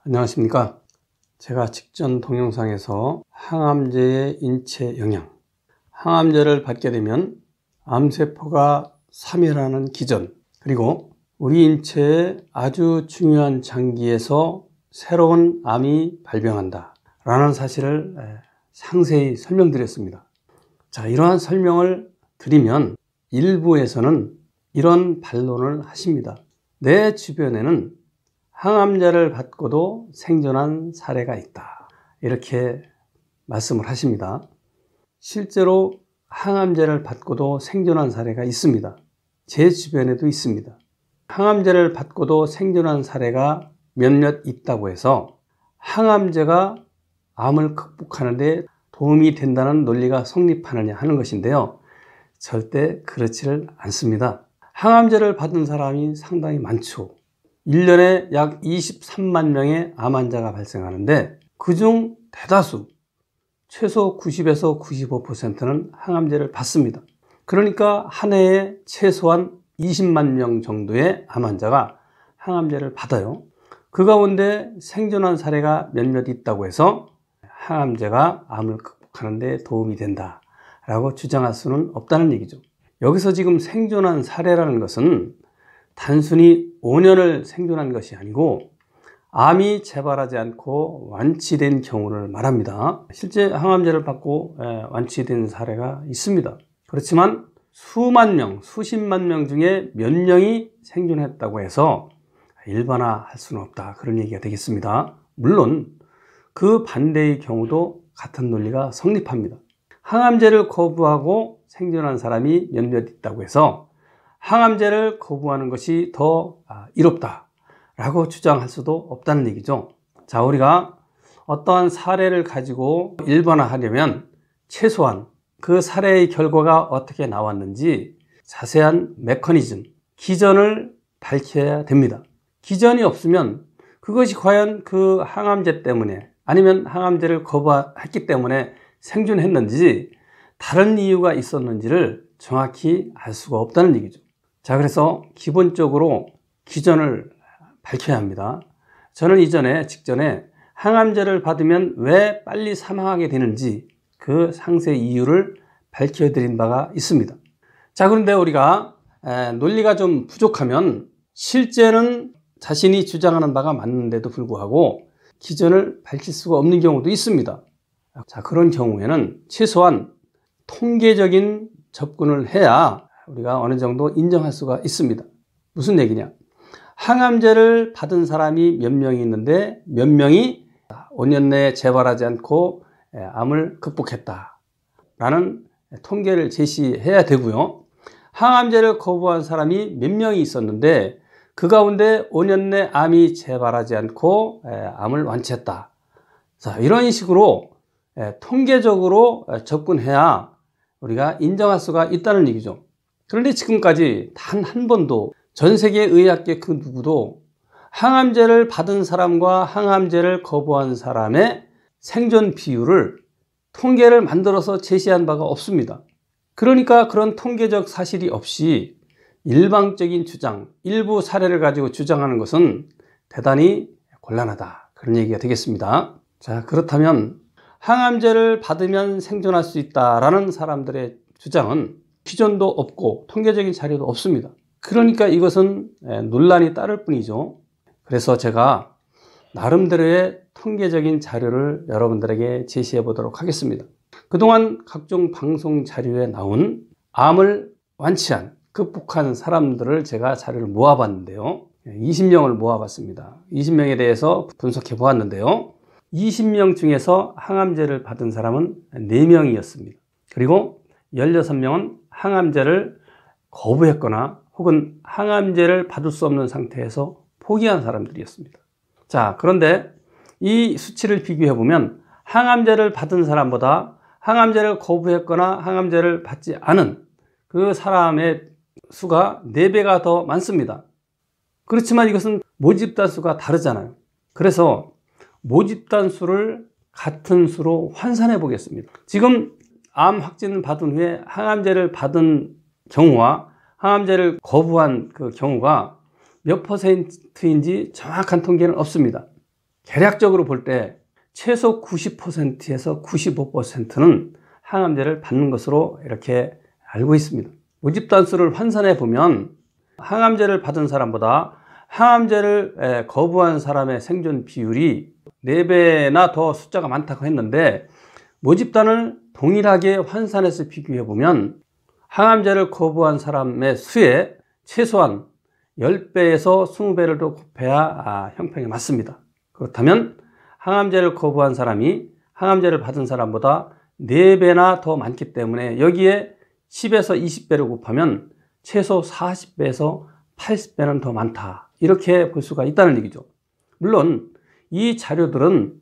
안녕하십니까. 제가 직전 동영상에서 항암제의 인체 영향, 항암제를 받게 되면 암세포가 사멸하는 기전, 그리고 우리 인체의 아주 중요한 장기에서 새로운 암이 발병한다 라는 사실을 상세히 설명드렸습니다. 자, 이러한 설명을 드리면 일부에서는 이런 반론을 하십니다. 내 주변에는 항암제를 받고도 생존한 사례가 있다, 이렇게 말씀을 하십니다. 실제로 항암제를 받고도 생존한 사례가 있습니다. 제 주변에도 있습니다. 항암제를 받고도 생존한 사례가 몇몇 있다고 해서 항암제가 암을 극복하는 데 도움이 된다는 논리가 성립하느냐 하는 것인데요, 절대 그렇지를 않습니다. 항암제를 받은 사람이 상당히 많죠. 1년에 약 23만 명의 암 환자가 발생하는데 그중 대다수, 최소 90에서 95%는 항암제를 받습니다. 그러니까 한 해에 최소한 20만 명 정도의 암 환자가 항암제를 받아요. 그 가운데 생존한 사례가 몇몇 있다고 해서 항암제가 암을 극복하는 데 도움이 된다 라고 주장할 수는 없다는 얘기죠. 여기서 지금 생존한 사례라는 것은 단순히 5년을 생존한 것이 아니고 암이 재발하지 않고 완치된 경우를 말합니다. 실제 항암제를 받고 완치된 사례가 있습니다. 그렇지만 수만 명, 수십만 명 중에 몇 명이 생존했다고 해서 일반화할 수는 없다, 그런 얘기가 되겠습니다. 물론 그 반대의 경우도 같은 논리가 성립합니다. 항암제를 거부하고 생존한 사람이 몇몇 있다고 해서 항암제를 거부하는 것이 더 이롭다 라고 주장할 수도 없다는 얘기죠. 자, 우리가 어떠한 사례를 가지고 일반화하려면 최소한 그 사례의 결과가 어떻게 나왔는지 자세한 메커니즘, 기전을 밝혀야 됩니다. 기전이 없으면 그것이 과연 그 항암제 때문에 아니면 항암제를 거부했기 때문에 생존했는지 다른 이유가 있었는지를 정확히 알 수가 없다는 얘기죠. 자, 그래서 기본적으로 기전을 밝혀야 합니다. 저는 직전에 항암제를 받으면 왜 빨리 사망하게 되는지 그 상세 이유를 밝혀드린 바가 있습니다. 자, 그런데 우리가 논리가 좀 부족하면 실제는 자신이 주장하는 바가 맞는데도 불구하고 기전을 밝힐 수가 없는 경우도 있습니다. 자, 그런 경우에는 최소한 통계적인 접근을 해야 우리가 어느 정도 인정할 수가 있습니다. 무슨 얘기냐? 항암제를 받은 사람이 몇 명이 있는데 몇 명이 5년 내에 재발하지 않고 암을 극복했다 라는 통계를 제시해야 되고요. 항암제를 거부한 사람이 몇 명이 있었는데 그 가운데 5년 내 암이 재발하지 않고 암을 완치했다. 자, 이런 식으로 통계적으로 접근해야 우리가 인정할 수가 있다는 얘기죠. 그런데 지금까지 단 한 번도 전 세계 의학계 그 누구도 항암제를 받은 사람과 항암제를 거부한 사람의 생존 비율을 통계를 만들어서 제시한 바가 없습니다. 그러니까 그런 통계적 사실이 없이 일방적인 주장, 일부 사례를 가지고 주장하는 것은 대단히 곤란하다, 그런 얘기가 되겠습니다. 자, 그렇다면 항암제를 받으면 생존할 수 있다라는 사람들의 주장은 기존도 없고 통계적인 자료도 없습니다. 그러니까 이것은 논란이 따를 뿐이죠. 그래서 제가 나름대로의 통계적인 자료를 여러분들에게 제시해 보도록 하겠습니다. 그동안 각종 방송 자료에 나온 암을 완치한, 극복한 사람들을 제가 자료를 모아봤는데요. 20명을 모아봤습니다. 20명에 대해서 분석해 보았는데요. 20명 중에서 항암제를 받은 사람은 4명이었습니다. 그리고 16명은 항암제를 거부했거나 혹은 항암제를 받을 수 없는 상태에서 포기한 사람들이었습니다. 자, 그런데 이 수치를 비교해 보면 항암제를 받은 사람보다 항암제를 거부했거나 항암제를 받지 않은 그 사람의 수가 4배가 더 많습니다. 그렇지만 이것은 모집단 수가 다르잖아요. 그래서 모집단 수를 같은 수로 환산해 보겠습니다. 지금 암 확진을 받은 후에 항암제를 받은 경우와 항암제를 거부한 그 경우가 몇 퍼센트인지 정확한 통계는 없습니다. 대략적으로 볼 때 최소 90%에서 95%는 항암제를 받는 것으로 이렇게 알고 있습니다. 모집단수를 환산해 보면 항암제를 받은 사람보다 항암제를 거부한 사람의 생존 비율이 4배나 더 숫자가 많다고 했는데, 모집단을 동일하게 환산해서 비교해 보면 항암제를 거부한 사람의 수에 최소한 10배에서 20배를 더 곱해야 형평이 맞습니다. 그렇다면 항암제를 거부한 사람이 항암제를 받은 사람보다 4배나 더 많기 때문에 여기에 10에서 20배를 곱하면 최소 40배에서 80배는 더 많다, 이렇게 볼 수가 있다는 얘기죠. 물론 이 자료들은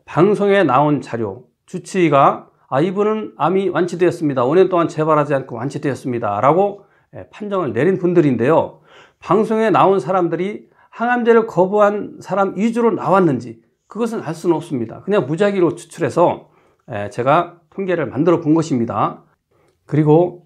방송에 나온 자료, 주치의가 이분은 암이 완치되었습니다, 5년 동안 재발하지 않고 완치되었습니다 라고 판정을 내린 분들인데요, 방송에 나온 사람들이 항암제를 거부한 사람 위주로 나왔는지 그것은 알 수는 없습니다. 그냥 무작위로 추출해서 제가 통계를 만들어 본 것입니다. 그리고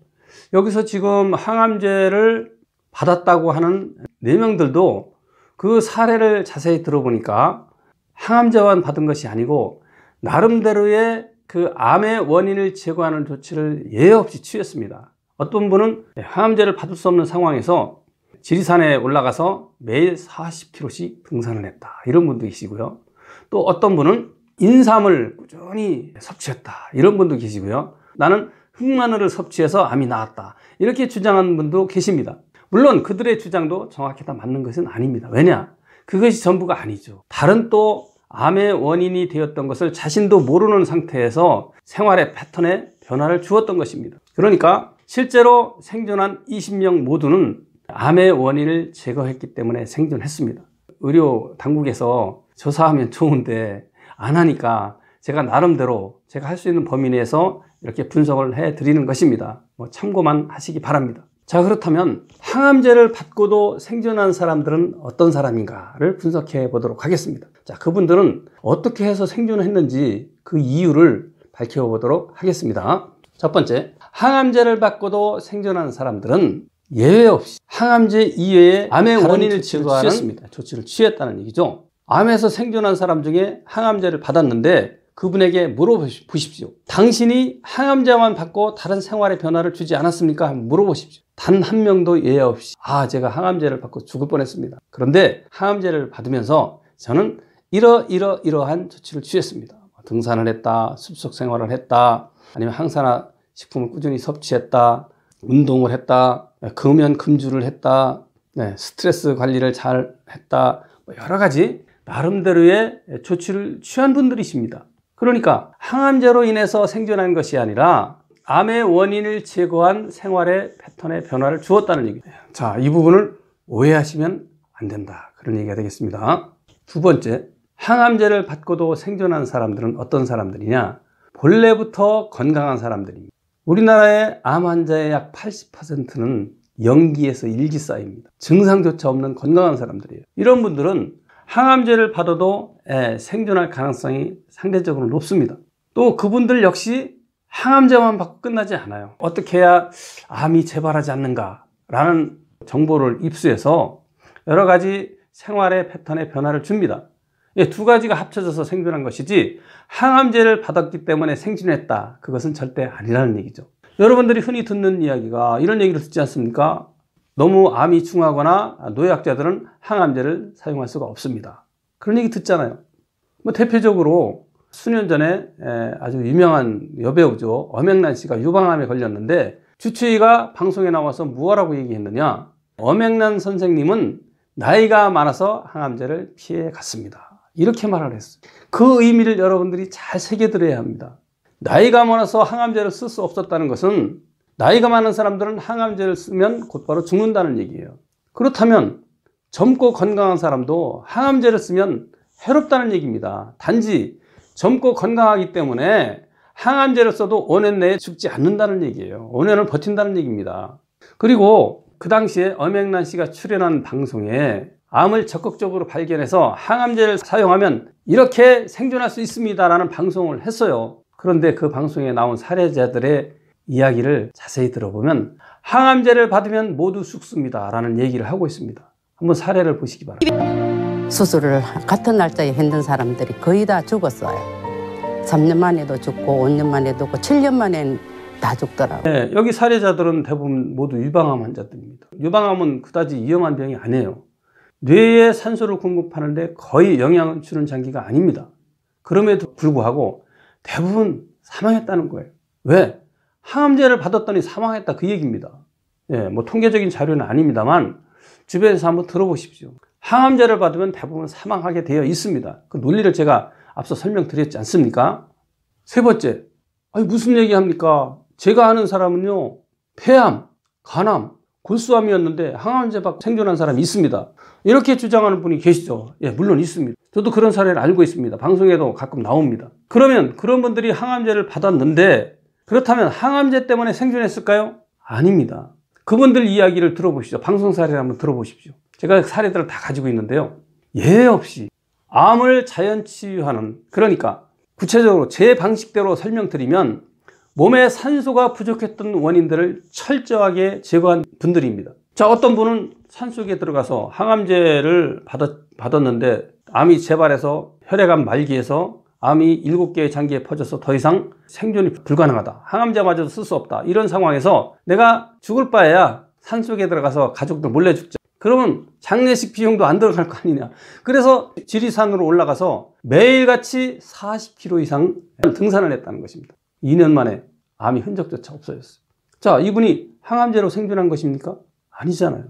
여기서 지금 항암제를 받았다고 하는 4명들도 그 사례를 자세히 들어보니까 항암제만 받은 것이 아니고 나름대로의 그 암의 원인을 제거하는 조치를 예외 없이 취했습니다. 어떤 분은 항암제를 받을 수 없는 상황에서 지리산에 올라가서 매일 40km씩 등산을 했다, 이런 분도 계시고요. 또 어떤 분은 인삼을 꾸준히 섭취했다, 이런 분도 계시고요. 나는 흑마늘을 섭취해서 암이 나았다, 이렇게 주장하는 분도 계십니다. 물론 그들의 주장도 정확히 다 맞는 것은 아닙니다. 왜냐? 그것이 전부가 아니죠. 다른 또 암의 원인이 되었던 것을 자신도 모르는 상태에서 생활의 패턴에 변화를 주었던 것입니다. 그러니까 실제로 생존한 20명 모두는 암의 원인을 제거했기 때문에 생존했습니다. 의료 당국에서 조사하면 좋은데 안 하니까 제가 나름대로 제가 할 수 있는 범위 내에서 이렇게 분석을 해 드리는 것입니다. 참고만 하시기 바랍니다. 자, 그렇다면 항암제를 받고도 생존한 사람들은 어떤 사람인가를 분석해 보도록 하겠습니다. 자, 그분들은 어떻게 해서 생존했는지 그 이유를 밝혀보도록 하겠습니다. 첫 번째, 항암제를 받고도 생존한 사람들은 예외 없이 항암제 이외에 암의 원인을 제거하는 조치를 취했다는 얘기죠. 암에서 생존한 사람 중에 항암제를 받았는데 그분에게 물어보십시오. 당신이 항암제만 받고 다른 생활의 변화를 주지 않았습니까? 한번 물어보십시오. 단 한 명도 예외 없이 제가 항암제를 받고 죽을 뻔했습니다, 그런데 항암제를 받으면서 저는 이러한 조치를 취했습니다. 등산을 했다, 숲속 생활을 했다, 아니면 항산화 식품을 꾸준히 섭취했다, 운동을 했다, 금연 금주를 했다, 스트레스 관리를 잘 했다, 여러 가지 나름대로의 조치를 취한 분들이십니다. 그러니까 항암제로 인해서 생존한 것이 아니라 암의 원인을 제거한 생활의 패턴의 변화를 주었다는 얘기예요. 자, 이 부분을 오해하시면 안 된다, 그런 얘기가 되겠습니다. 두 번째, 항암제를 받고도 생존한 사람들은 어떤 사람들이냐? 본래부터 건강한 사람들입니다. 우리나라의 암 환자의 약 80%는 영기에서 일기사입니다. 증상조차 없는 건강한 사람들이에요. 이런 분들은 항암제를 받아도 생존할 가능성이 상대적으로 높습니다. 또 그분들 역시 항암제만 받고 끝나지 않아요. 어떻게 해야 암이 재발하지 않는가 라는 정보를 입수해서 여러 가지 생활의 패턴의 변화를 줍니다. 두 가지가 합쳐져서 생존한 것이지 항암제를 받았기 때문에 생존했다, 그것은 절대 아니라는 얘기죠. 여러분들이 흔히 듣는 이야기가 이런 얘기를 듣지 않습니까? 너무 암이 중하거나 노약자들은 항암제를 사용할 수가 없습니다, 그런 얘기 듣잖아요. 대표적으로 수년 전에 아주 유명한 여배우죠, 엄앵란 씨가 유방암에 걸렸는데 주치의가 방송에 나와서 무엇라고 얘기했느냐? 엄앵란 선생님은 나이가 많아서 항암제를 피해 갔습니다, 이렇게 말을 했어요. 그 의미를 여러분들이 잘 새겨들어야 합니다. 나이가 많아서 항암제를 쓸 수 없었다는 것은 나이가 많은 사람들은 항암제를 쓰면 곧바로 죽는다는 얘기예요. 그렇다면 젊고 건강한 사람도 항암제를 쓰면 해롭다는 얘기입니다. 단지 젊고 건강하기 때문에 항암제를 써도 5년 내에 죽지 않는다는 얘기예요. 5년을 버틴다는 얘기입니다. 그리고 그 당시에 엄앵란 씨가 출연한 방송에 암을 적극적으로 발견해서 항암제를 사용하면 이렇게 생존할 수 있습니다 라는 방송을 했어요. 그런데 그 방송에 나온 사례자들의 이야기를 자세히 들어보면 항암제를 받으면 모두 죽습니다 라는 얘기를 하고 있습니다. 한번 사례를 보시기 바랍니다. 수술을 같은 날짜에 했던 사람들이 거의 다 죽었어요. 3년 만에도 죽고 5년 만에도 죽고 7년 만에 다 죽더라고요. 네, 여기 사례자들은 대부분 모두 유방암 환자들입니다. 유방암은 그다지 위험한 병이 아니에요. 뇌에 산소를 공급하는데 거의 영향을 주는 장기가 아닙니다. 그럼에도 불구하고 대부분 사망했다는 거예요. 왜? 항암제를 받았더니 사망했다, 그 얘기입니다. 예, 뭐 통계적인 자료는 아닙니다만 주변에서 한번 들어보십시오. 항암제를 받으면 대부분 사망하게 되어 있습니다. 그 논리를 제가 앞서 설명드렸지 않습니까? 세 번째, 아니 무슨 얘기합니까? 제가 아는 사람은요, 폐암, 간암, 골수암이었는데 항암제 받고 생존한 사람이 있습니다. 이렇게 주장하는 분이 계시죠? 예, 물론 있습니다. 저도 그런 사례를 알고 있습니다. 방송에도 가끔 나옵니다. 그러면 그런 분들이 항암제를 받았는데 그렇다면 항암제 때문에 생존했을까요? 아닙니다. 그분들 이야기를 들어보시죠. 방송 사례를 한번 들어보십시오. 제가 사례들을 다 가지고 있는데요, 예외 없이 암을 자연 치유하는, 그러니까 구체적으로 제 방식대로 설명드리면 몸에 산소가 부족했던 원인들을 철저하게 제거한 분들입니다. 자, 어떤 분은 산속에 들어가서 항암제를 받았는데 암이 재발해서 혈액암 말기에서 암이 7개의 장기에 퍼져서 더 이상 생존이 불가능하다, 항암제마저도 쓸 수 없다, 이런 상황에서 내가 죽을 바에야 산속에 들어가서 가족들 몰래 죽자, 그러면 장례식 비용도 안 들어갈 거 아니냐. 그래서 지리산으로 올라가서 매일같이 40km 이상 등산을 했다는 것입니다. 2년 만에 암이 흔적조차 없어졌어요. 자, 이분이 항암제로 생존한 것입니까? 아니잖아요.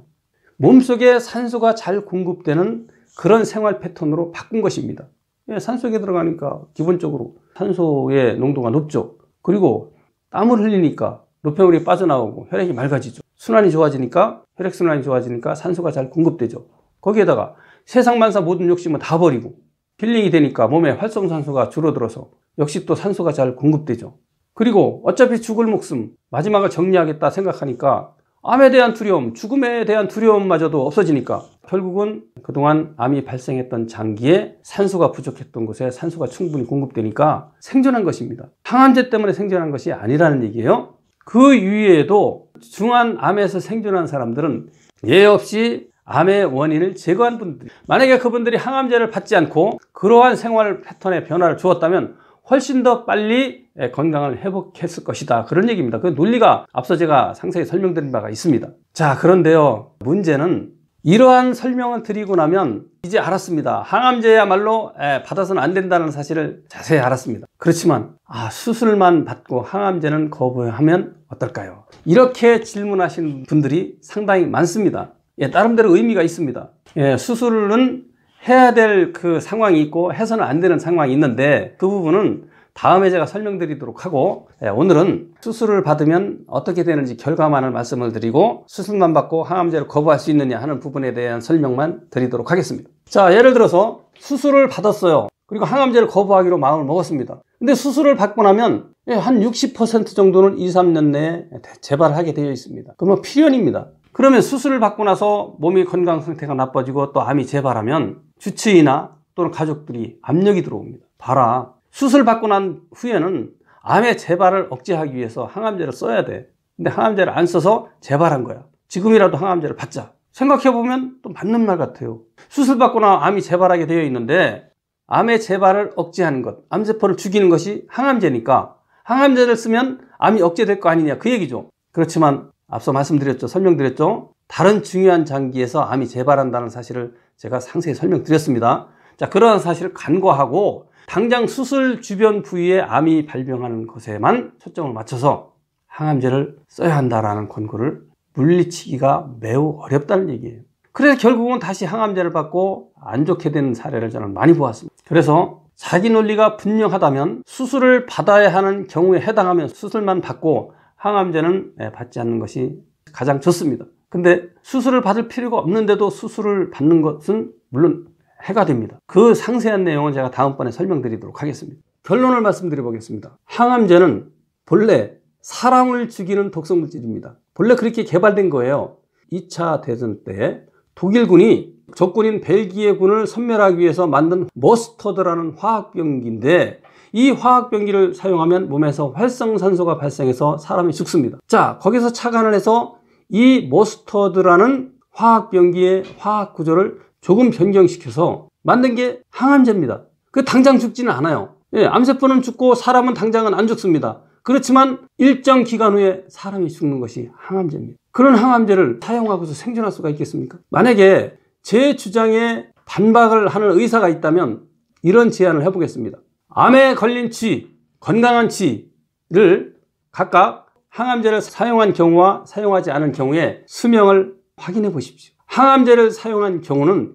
몸속에 산소가 잘 공급되는 그런 생활 패턴으로 바꾼 것입니다. 예, 산속에 들어가니까 기본적으로 산소의 농도가 높죠. 그리고 땀을 흘리니까 노폐물이 빠져나오고 혈액이 맑아지죠. 순환이 좋아지니까, 혈액순환이 좋아지니까 산소가 잘 공급되죠. 거기에다가 세상만사 모든 욕심은 다 버리고 힐링이 되니까 몸에 활성산소가 줄어들어서 역시 또 산소가 잘 공급되죠. 그리고 어차피 죽을 목숨, 마지막을 정리하겠다 생각하니까 암에 대한 두려움, 죽음에 대한 두려움마저도 없어지니까 결국은 그동안 암이 발생했던 장기에 산소가 부족했던 곳에 산소가 충분히 공급되니까 생존한 것입니다. 항암제 때문에 생존한 것이 아니라는 얘기예요. 그 이외에도 중한 암에서 생존한 사람들은 예외 없이 암의 원인을 제거한 분들, 만약에 그분들이 항암제를 받지 않고 그러한 생활 패턴의 변화를 주었다면 훨씬 더 빨리 건강을 회복했을 것이다, 그런 얘기입니다. 그 논리가 앞서 제가 상세히 설명드린 바가 있습니다. 자, 그런데요, 문제는 이러한 설명을 드리고 나면 이제 알았습니다. 항암제야말로 받아서는 안 된다는 사실을 자세히 알았습니다. 그렇지만 수술만 받고 항암제는 거부하면 어떨까요? 이렇게 질문하신 분들이 상당히 많습니다. 나름대로 의미가 있습니다. 수술은 해야 될 그 상황이 있고 해서는 안 되는 상황이 있는데 그 부분은 다음에 제가 설명드리도록 하고, 오늘은 수술을 받으면 어떻게 되는지 결과만을 말씀을 드리고 수술만 받고 항암제를 거부할 수 있느냐 하는 부분에 대한 설명만 드리도록 하겠습니다. 자, 예를 들어서 수술을 받았어요. 그리고 항암제를 거부하기로 마음을 먹었습니다. 근데 수술을 받고 나면 한 60% 정도는 2, 3년 내에 재발하게 되어 있습니다. 그러면 필연입니다. 그러면 수술을 받고 나서 몸의 건강 상태가 나빠지고 또 암이 재발하면 주치의나 또는 가족들이 압력이 들어옵니다. 봐라, 수술 받고 난 후에는 암의 재발을 억제하기 위해서 항암제를 써야 돼. 근데 항암제를 안 써서 재발한 거야. 지금이라도 항암제를 받자. 생각해보면 또 맞는 말 같아요. 수술 받고 나 암이 재발하게 되어 있는데 암의 재발을 억제하는 것, 암세포를 죽이는 것이 항암제니까 항암제를 쓰면 암이 억제될 거 아니냐, 그 얘기죠. 그렇지만 앞서 말씀드렸죠, 설명드렸죠. 다른 중요한 장기에서 암이 재발한다는 사실을 제가 상세히 설명드렸습니다. 자, 그러한 사실을 간과하고 당장 수술 주변 부위에 암이 발병하는 것에만 초점을 맞춰서 항암제를 써야 한다라는 권고를 물리치기가 매우 어렵다는 얘기예요. 그래서 결국은 다시 항암제를 받고 안 좋게 되는 사례를 저는 많이 보았습니다. 그래서 자기 논리가 분명하다면 수술을 받아야 하는 경우에 해당하면 수술만 받고 항암제는 받지 않는 것이 가장 좋습니다. 근데 수술을 받을 필요가 없는데도 수술을 받는 것은 물론 해가 됩니다. 그 상세한 내용은 제가 다음번에 설명드리도록 하겠습니다. 결론을 말씀드려 보겠습니다. 항암제는 본래 사람을 죽이는 독성물질입니다. 본래 그렇게 개발된 거예요. 2차 대전 때 독일군이 적군인 벨기에군을 섬멸하기 위해서 만든 머스터드라는 화학병기인데 이 화학병기를 사용하면 몸에서 활성산소가 발생해서 사람이 죽습니다. 자, 거기서 착안을 해서 이 머스터드라는 화학병기의 화학 구조를 조금 변경시켜서 만든 게 항암제입니다. 그 당장 죽지는 않아요. 예, 암세포는 죽고 사람은 당장은 안 죽습니다. 그렇지만 일정 기간 후에 사람이 죽는 것이 항암제입니다. 그런 항암제를 사용하고서 생존할 수가 있겠습니까? 만약에 제 주장에 반박을 하는 의사가 있다면 이런 제안을 해보겠습니다. 암에 걸린 쥐, 건강한 쥐를 각각 항암제를 사용한 경우와 사용하지 않은 경우에 수명을 확인해 보십시오. 항암제를 사용한 경우는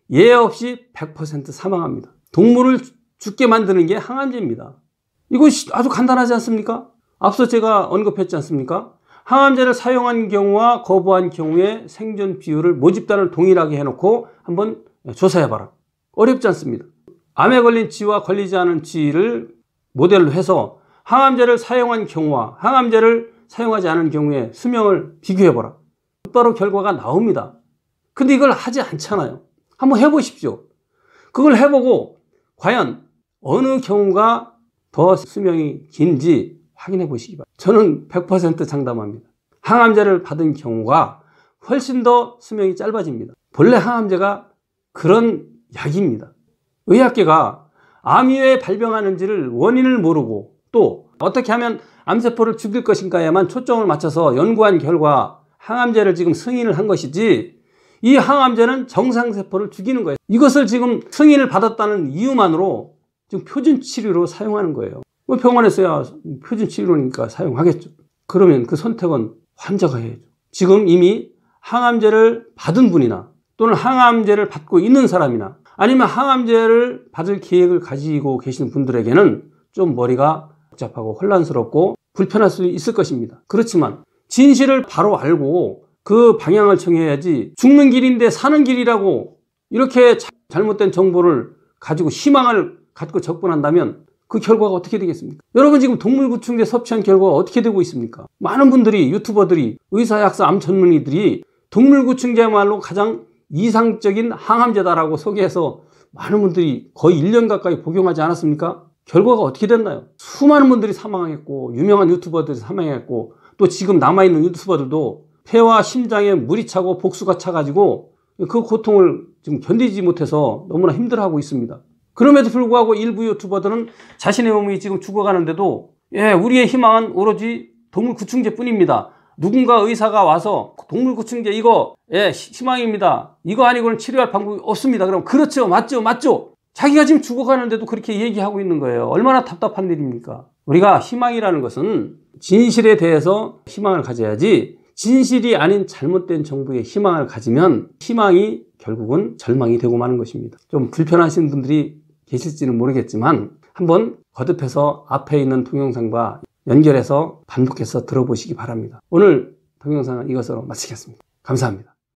예외 없이 100% 사망합니다. 동물을 죽게 만드는 게 항암제입니다. 이거 아주 간단하지 않습니까? 앞서 제가 언급했지 않습니까? 항암제를 사용한 경우와 거부한 경우에 생존 비율을 모집단을 동일하게 해놓고 한번 조사해봐라. 어렵지 않습니다. 암에 걸린 쥐와 걸리지 않은 쥐를 모델로 해서 항암제를 사용한 경우와 항암제를 사용하지 않은 경우에 수명을 비교해봐라. 곧바로 결과가 나옵니다. 근데 이걸 하지 않잖아요. 한번 해보십시오. 그걸 해보고 과연 어느 경우가 더 수명이 긴지 확인해 보시기 바랍니다. 저는 100% 장담합니다. 항암제를 받은 경우가 훨씬 더 수명이 짧아집니다. 본래 항암제가 그런 약입니다. 의학계가 암이 왜 발병하는지를 원인을 모르고 또 어떻게 하면 암세포를 죽일 것인가에만 초점을 맞춰서 연구한 결과 항암제를 지금 승인을 한 것이지, 이 항암제는 정상세포를 죽이는 거예요. 이것을 지금 승인을 받았다는 이유만으로 지금 표준치료로 사용하는 거예요. 병원에서야 표준치료니까 사용하겠죠. 그러면 그 선택은 환자가 해야죠. 지금 이미 항암제를 받은 분이나 또는 항암제를 받고 있는 사람이나 아니면 항암제를 받을 계획을 가지고 계시는 분들에게는 좀 머리가 복잡하고 혼란스럽고 불편할 수 있을 것입니다. 그렇지만 진실을 바로 알고 그 방향을 정해야지, 죽는 길인데 사는 길이라고 이렇게 잘못된 정보를 가지고 희망을 갖고 접근한다면 그 결과가 어떻게 되겠습니까? 여러분, 지금 동물구충제 섭취한 결과가 어떻게 되고 있습니까? 많은 분들이, 유튜버들이, 의사, 약사, 암 전문의들이 동물구충제야말로 가장 이상적인 항암제다라고 소개해서 많은 분들이 거의 1년 가까이 복용하지 않았습니까? 결과가 어떻게 됐나요? 수많은 분들이 사망했고, 유명한 유튜버들이 사망했고, 또 지금 남아있는 유튜버들도 폐와 심장에 물이 차고 복수가 차가지고 그 고통을 지금 견디지 못해서 너무나 힘들어하고 있습니다. 그럼에도 불구하고 일부 유튜버들은 자신의 몸이 지금 죽어가는데도 우리의 희망은 오로지 동물구충제 뿐입니다. 누군가 의사가 와서 동물구충제 이거 희망입니다. 이거 아니고는 치료할 방법이 없습니다. 그럼 그렇죠, 맞죠. 자기가 지금 죽어가는데도 그렇게 얘기하고 있는 거예요. 얼마나 답답한 일입니까? 우리가 희망이라는 것은 진실에 대해서 희망을 가져야지, 진실이 아닌 잘못된 정보에 희망을 가지면 희망이 결국은 절망이 되고 마는 것입니다. 좀 불편하신 분들이 계실지는 모르겠지만 한번 거듭해서 앞에 있는 동영상과 연결해서 반복해서 들어보시기 바랍니다. 오늘 동영상은 이것으로 마치겠습니다. 감사합니다.